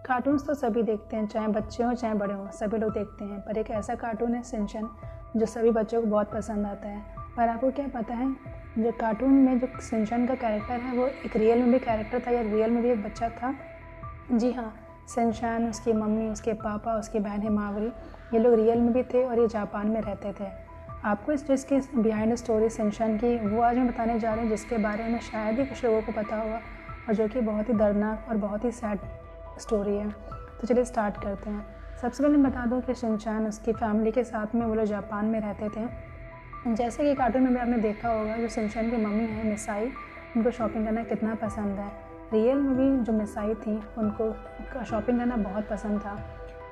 Cartoons तो सभी देखते हैं, चाहे बच्चे हों चाहे बड़े हों, सभी लोग देखते हैं। पर एक ऐसा कार्टून है शिनचैन जो सभी बच्चों को बहुत पसंद आता है। पर आपको क्या पता है, जो कार्टून में जो शिनचैन का कैरेक्टर है वो एक रियल में भी कैरेक्टर था या रियल में भी एक बच्चा था? जी हाँ, शिनचैन, उसकी मम्मी, उसके पापा, उसकी बहन हिमावरी, ये लोग रियल में भी थे और ये जापान में रहते थे। आपको इस चीज़ की बिहाइंड स्टोरी शिनचैन की वो आज मैं बताने जा रहे हैं, जिसके बारे में शायद ही कुछ लोगों को पता होगा और जो कि बहुत ही दर्दनाक और बहुत ही सैड स्टोरी है। तो चलिए स्टार्ट करते हैं। सबसे पहले मैं बता दूं कि शिनचैन उसकी फैमिली के साथ में वो लोग जापान में रहते थे। जैसे कि कार्टून में भी आपने देखा होगा, जो शिनचैन की मम्मी है मिसाई, उनको शॉपिंग करना कितना पसंद है। रियल में भी जो मिसाई थी उनको शॉपिंग करना बहुत पसंद था।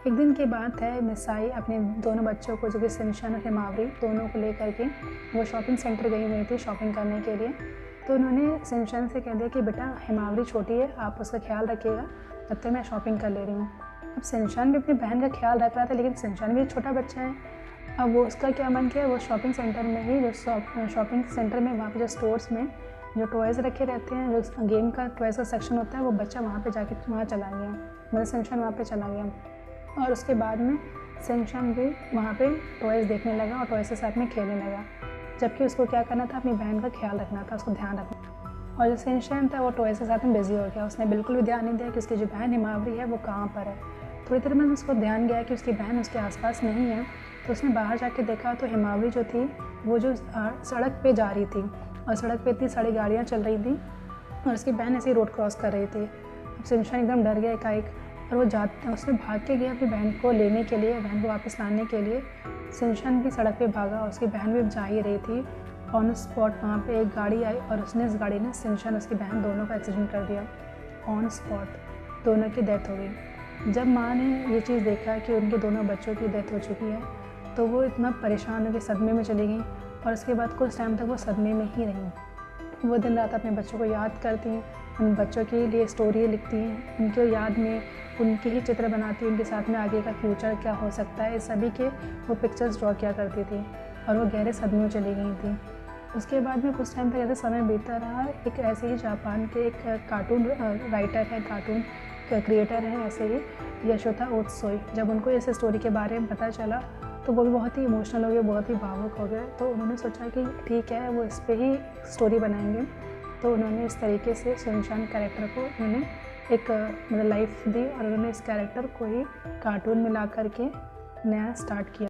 एक दिन की बात है, मिसाई अपने दोनों बच्चों को, जो कि शिनचैन और हिमावरी, दोनों को लेकर के वो शॉपिंग सेंटर गई हुई थी शॉपिंग करने के लिए। तो उन्होंने शिनचैन से कह दिया कि बेटा हिमावरी छोटी है, आप उसका ख्याल रखिएगा, तब तक मैं शॉपिंग कर ले रही हूँ। अब शिनचैन भी अपनी बहन का ख्याल रख रहा था, लेकिन शिनचैन भी एक छोटा बच्चा है। अब वो उसका क्या मन किया, वो शॉपिंग सेंटर में ही, जो शॉपिंग सेंटर में वहाँ पे जो स्टोर्स में जो टॉयज़ रखे रहते हैं, जो गेम का टॉयज़ का सेक्शन होता है, वो बच्चा वहाँ पे जाके वहाँ चला गया, मतलब शिनचैन वहाँ पे चला गया। और उसके बाद में शिनचैन भी वहाँ पे टॉयज़ देखने लगा और टॉयज़ के साथ में खेलने लगा, जबकि उसको क्या करना था, अपनी बहन का ख्याल रखना था, उसको ध्यान रखना। और जो शिनचैन था वो टॉयज़ के साथ में बिज़ी हो गया। उसने बिल्कुल भी ध्यान नहीं दिया कि उसकी जो बहन हिमावरी है वो कहाँ पर है। थोड़ी देर में उसको ध्यान गया कि उसकी बहन उसके आसपास नहीं है, तो उसने बाहर जाके देखा तो हिमावरी जो थी वो जो सड़क पे जा रही थी, और सड़क पे इतनी सारी गाड़ियाँ चल रही थी और उसकी बहन ऐसे ही रोड क्रॉस कर रही थी। अब शिनचैन एकदम डर गया एकाएक, और वो उसने भाग के गया अपनी बहन को लेने के लिए, बहन को वापस लाने के लिए। शिनचैन भी सड़क पे भागा और उसकी बहन भी जा ही रही थी। ऑन स्पॉट वहाँ पे एक गाड़ी आई और इस गाड़ी ने शिनचैन, उसकी बहन, दोनों का एक्सीडेंट कर दिया। ऑन स्पॉट दोनों की डेथ हो गई। जब माँ ने ये चीज़ देखा कि उनके दोनों बच्चों की डेथ हो चुकी है, तो वो इतना परेशान होकर सदमे में चली गई और उसके बाद कुछ टाइम तक वो सदमे में ही रहीं। वो दिन रात अपने बच्चों को याद करती हैं, उन बच्चों के लिए स्टोरी लिखती हैं, उनके याद में उनके ही चित्र बनाती हैं, उनके साथ में आगे का फ्यूचर क्या हो सकता है, इस सभी के वो पिक्चर्स ड्रॉ किया करती थी। और वो गहरे सदमे में चली गई थी। उसके बाद में कुछ टाइम तक ऐसे समय बीतता रहा। एक ऐसे ही जापान के एक कार्टून राइटर है, कार्टून क्रिएटर है ऐसे ही, यशोता ओत्सुई, जब उनको इस स्टोरी के बारे में पता चला तो वो भी बहुत ही इमोशनल हो गए, बहुत ही भावुक हो गए। तो उन्होंने सोचा कि ठीक है, वो इस पर ही स्टोरी बनाएंगे। तो उन्होंने इस तरीके से शिनचैन कैरेक्टर को उन्होंने एक मतलब लाइफ दी और उन्होंने इस कैरेक्टर को ही कार्टून में ला करके नया स्टार्ट किया।